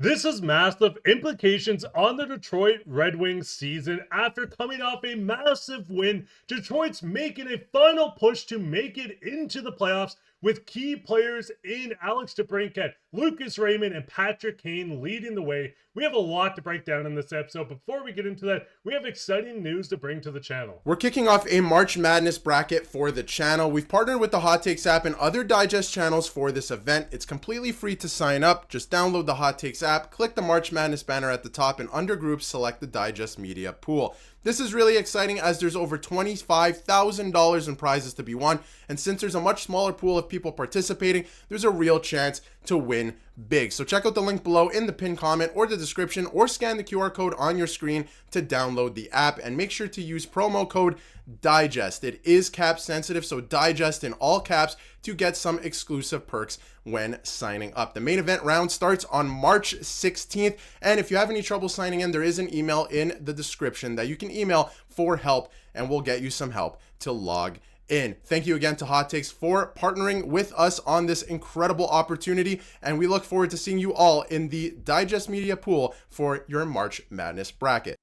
This has massive implications on the Detroit Red Wings season after coming off a massive win. Detroit's making a final push to make it into the playoffs with key players in Alex DeBrincat, Lucas Raymond, and Patrick Kane leading the way. We have a lot to break down in this episode. Before we get into that, we have exciting news to bring to the channel. We're kicking off a March Madness bracket for the channel. We've partnered with the Hot Takes app and other digest channels for this event. It's completely free to sign up. Just download the Hot Takes app, click the March Madness banner at the top, and under groups, select the Digest Media pool. This is really exciting as there's over $25,000 in prizes to be won, and since there's a much smaller pool of people participating, there's a real chance to win big. So check out the link below in the pinned comment or the description, or scan the QR code on your screen to download the app, and make sure to use promo code DIGEST. It is cap sensitive, so DIGEST in all caps to get some exclusive perks when signing up. The main event round starts on March 16th, and if you have any trouble signing in, there is an email in the description that you can email for help, and we'll get you some help to log in. Thank you again to Hot Takes for partnering with us on this incredible opportunity, and we look forward to seeing you all in the Digest Media pool for your March Madness bracket.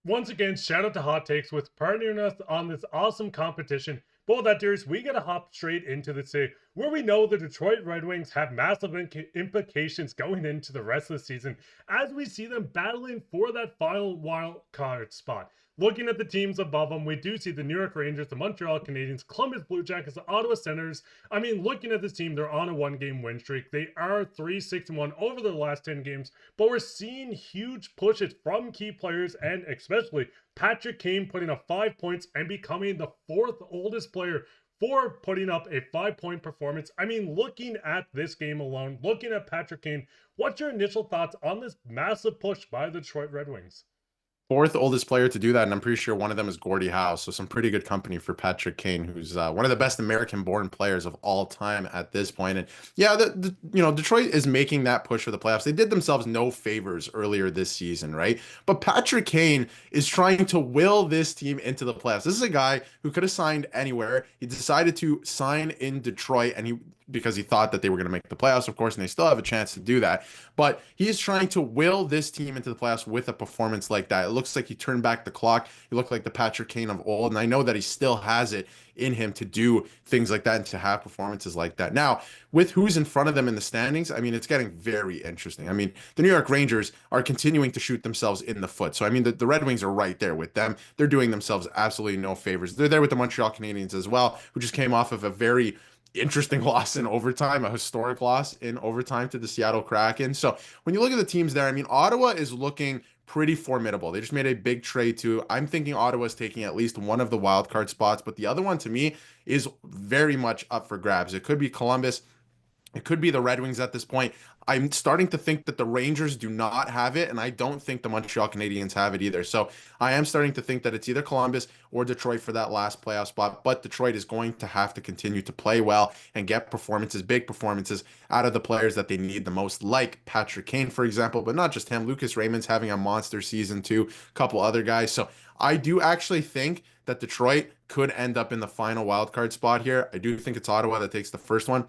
Once again, shout out to Hot Takes with partnering us on this awesome competition. But with that, Darius, we gotta hop straight into the day where we know the Detroit Red Wings have massive implications going into the rest of the season as we see them battling for that final wild card spot. Looking at the teams above them, we do see the New York Rangers, the Montreal Canadiens, Columbus Blue Jackets, the Ottawa Senators. I mean, looking at this team, they're on a one-game win streak. They are 3-6-1 over their last 10 games, but we're seeing huge pushes from key players, and especially Patrick Kane putting up 5 points and becoming the fourth oldest player for putting up a 5-point performance. I mean, looking at this game alone, looking at Patrick Kane, what's your initial thoughts on this massive push by the Detroit Red Wings? Fourth oldest player to do that, and I'm pretty sure one of them is Gordie Howe, so some pretty good company for Patrick Kane, who's one of the best American-born players of all time at this point. And yeah, Detroit is making that push for the playoffs. They did themselves no favors earlier this season, right? But Patrick Kane is trying to will this team into the playoffs. This is a guy who could have signed anywhere. He decided to sign in Detroit, and because he thought that they were going to make the playoffs, of course, and they still have a chance to do that. But he is trying to will this team into the playoffs with a performance like that. It looks like he turned back the clock. He looked like the Patrick Kane of old, and I know that he still has it in him to do things like that and to have performances like that. Now, with who's in front of them in the standings, I mean, it's getting very interesting. I mean, the New York Rangers are continuing to shoot themselves in the foot. So, I mean, the Red Wings are right there with them. They're doing themselves absolutely no favors. They're there with the Montreal Canadiens as well, who just came off of a very interesting loss in overtime, a historic loss in overtime to the Seattle Kraken. So when you look at the teams there, I mean, Ottawa is looking pretty formidable. They just made a big trade too. I'm thinking Ottawa is taking at least one of the wild card spots, but the other one to me is very much up for grabs. It could be Columbus. It could be the Red Wings at this point. I'm starting to think that the Rangers do not have it, and I don't think the Montreal Canadiens have it either. So I am starting to think that it's either Columbus or Detroit for that last playoff spot, but Detroit is going to have to continue to play well and get performances, big performances out of the players that they need the most, like Patrick Kane, for example, but not just him. Lucas Raymond's having a monster season too, a couple other guys. So I do actually think that Detroit could end up in the final wildcard spot here. I do think it's Ottawa that takes the first one.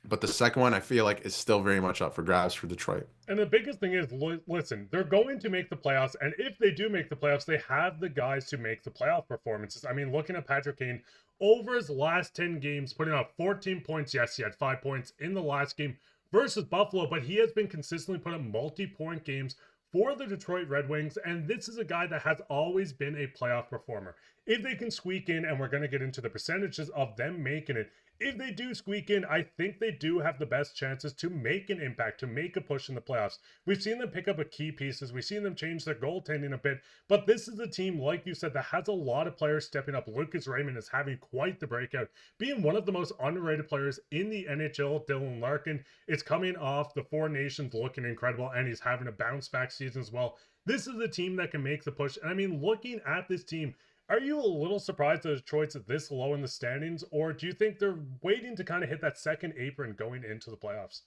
But the second one, I feel like, is still very much up for grabs for Detroit. And the biggest thing is, listen, they're going to make the playoffs. And if they do make the playoffs, they have the guys to make the playoff performances. I mean, looking at Patrick Kane, over his last 10 games, putting up 14 points. Yes, he had 5 points in the last game versus Buffalo, but he has been consistently putting up multi-point games for the Detroit Red Wings, and this is a guy that has always been a playoff performer. If they can squeak in, and we're going to get into the percentages of them making it, if they do squeak in, I think they do have the best chances to make an impact, to make a push in the playoffs. We've seen them pick up a key pieces. We've seen them change their goaltending a bit, but this is a team, like you said, that has a lot of players stepping up. Lucas Raymond is having quite the breakout, being one of the most underrated players in the NHL. Dylan Larkin is coming off the Four Nations looking incredible, and he's having a bounce back season as well. This is a team that can make the push, and I mean, looking at this team, are you a little surprised that Detroit's this low in the standings, or do you think they're waiting to kind of hit that second apron going into the playoffs?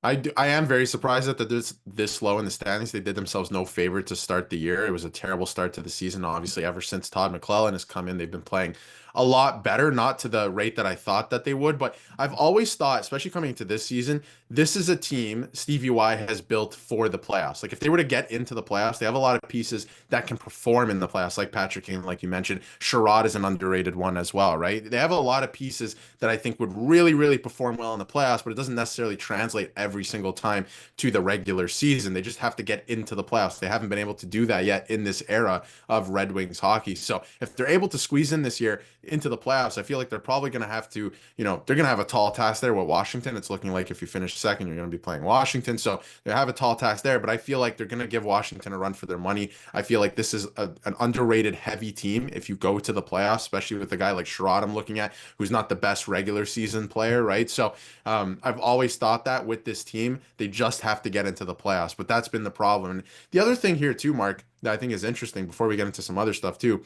I am very surprised that they're this low in the standings. They did themselves no favor to start the year. It was a terrible start to the season. Obviously, ever since Todd McClellan has come in, they've been playing a lot better, not to the rate that I thought that they would, but I've always thought, especially coming into this season, this is a team Stevie Y has built for the playoffs. Like if they were to get into the playoffs, they have a lot of pieces that can perform in the playoffs, like Patrick Kane, like you mentioned. Sherrod is an underrated one as well, right? They have a lot of pieces that I think would really, really perform well in the playoffs, but it doesn't necessarily translate every single time to the regular season. They just have to get into the playoffs. They haven't been able to do that yet in this era of Red Wings hockey. So if they're able to squeeze in this year into the playoffs, I feel like they're probably going to have to, they're going to have a tall task there with Washington. It's looking like if you finish second, you're going to be playing Washington. So they have a tall task there, but I feel like they're going to give Washington a run for their money. I feel like this is an underrated heavy team if you go to the playoffs, especially with a guy like Sherrod I'm looking at, who's not the best regular season player, right? So I've always thought that with this team, they just have to get into the playoffs, but that's been the problem. And the other thing here too, Mark, that I think is interesting before we get into some other stuff too,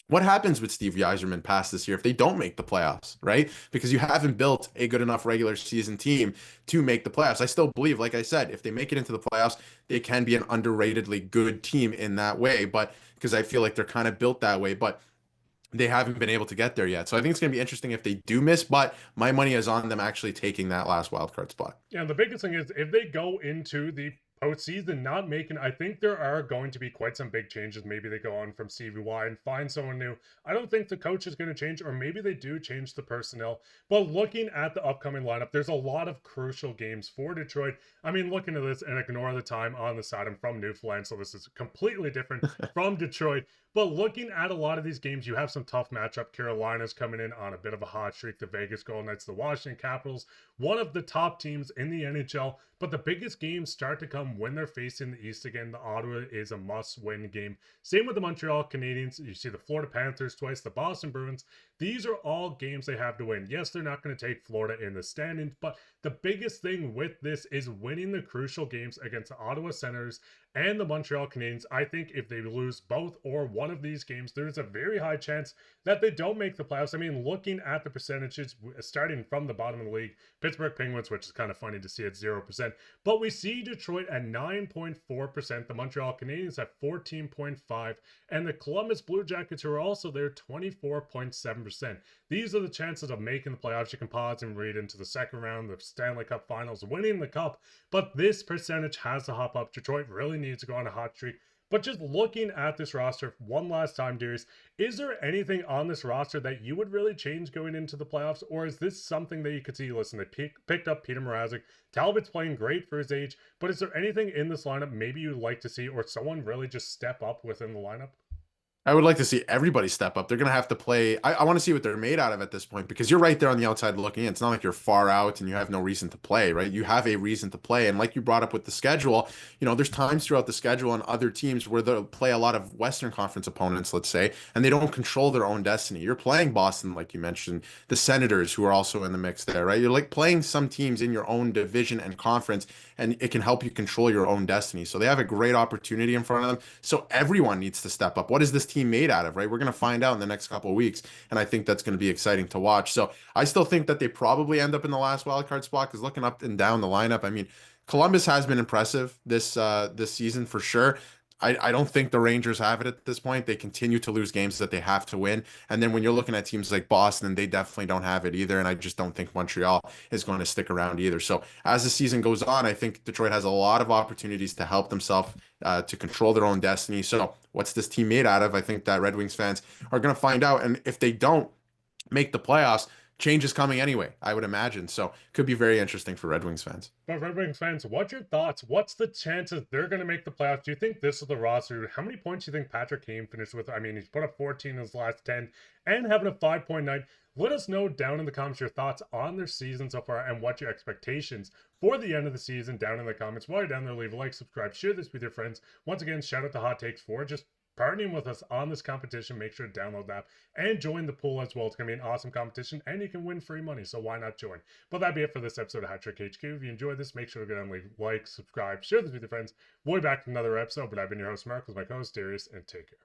what happens with Steve Yzerman past this year if they don't make the playoffs, right? Because you haven't built a good enough regular season team to make the playoffs. I still believe, like I said, if they make it into the playoffs, they can be an underratedly good team in that way. But because I feel like they're kind of built that way, but they haven't been able to get there yet. So I think it's going to be interesting if they do miss, but my money is on them actually taking that last wild card spot. Yeah, the biggest thing is if they go into the postseason not making, I think there are going to be quite some big changes. Maybe they go on from Stevie Y and find someone new. I don't think the coach is going to change, or maybe they do change the personnel. But looking at the upcoming lineup, there's a lot of crucial games for Detroit. I mean, looking at this and ignore the time on the side. I'm from Newfoundland, so this is completely different from Detroit. But looking at a lot of these games, you have some tough matchup. Carolina's coming in on a bit of a hot streak. The Vegas Golden Knights, the Washington Capitals, one of the top teams in the NHL. But the biggest games start to come when they're facing the East again. The Ottawa is a must-win game. Same with the Montreal Canadiens. You see the Florida Panthers twice, the Boston Bruins. These are all games they have to win. Yes, they're not going to take Florida in the standings, but the biggest thing with this is winning the crucial games against the Ottawa Senators and the Montreal Canadiens. I think if they lose both or one of these games, there's a very high chance that they don't make the playoffs. I mean, looking at the percentages, starting from the bottom of the league, Pittsburgh Penguins, which is kind of funny to see at 0%, but we see Detroit at 9.4%, the Montreal Canadiens at 14.5%, and the Columbus Blue Jackets, who are also there, 24.7%. These are the chances of making the playoffs. You can pause and read into the second round, the Stanley Cup Finals, winning the cup, but this percentage has to hop up. Detroit really needs to go on a hot streak. But just looking at this roster one last time, Darius, is there anything on this roster that you would really change going into the playoffs? Or is this something that you could see? Listen, they picked up Peter Mrazek. Talbot's playing great for his age. But is there anything in this lineup maybe you'd like to see, or someone really just step up within the lineup? I would like to see everybody step up. They're going to have to play. I want to see what they're made out of at this point, because you're right there on the outside looking in. It's not like you're far out and you have no reason to play, right? You have a reason to play. And like you brought up with the schedule, there's times throughout the schedule and other teams where they'll play a lot of Western Conference opponents, let's say, and they don't control their own destiny. You're playing Boston, like you mentioned, the Senators, who are also in the mix there, right? You're like playing some teams in your own division and conference, and it can help you control your own destiny. So they have a great opportunity in front of them. So everyone needs to step up. What is this team made out of, right? We're going to find out in the next couple of weeks, and I think that's going to be exciting to watch. So I still think that they probably end up in the last wild card spot, because looking up and down the lineup, I mean, Columbus has been impressive this season for sure. I don't think the Rangers have it at this point. They continue to lose games that they have to win. And then when you're looking at teams like Boston, they definitely don't have it either. And I just don't think Montreal is going to stick around either. So as the season goes on, I think Detroit has a lot of opportunities to help themselves to control their own destiny. So what's this team made out of? I think that Red Wings fans are going to find out. And if they don't make the playoffs, change is coming anyway, I would imagine. So could be very interesting for Red Wings fans. But Red Wings fans, what's your thoughts? What's the chances they're going to make the playoffs? Do you think this is the roster? How many points do you think Patrick Kane finished with? I mean, he's put up 14 in his last 10 and having a 5.9. Let us know down in the comments your thoughts on their season so far and what your expectations for the end of the season down in the comments. While you're down there, leave a like, subscribe, share this with your friends. Once again, shout out to Hot Takes for just partnering with us on this competition. Make sure to download that and join the pool as well. It's going to be an awesome competition, and you can win free money, so why not join? But that'd be it for this episode of Hat Trick HQ. If you enjoyed this, make sure to go down and leave a like, subscribe, share this with your friends. We'll be back with another episode, but I've been your host, Mark, with my co-host, Darius, and take care.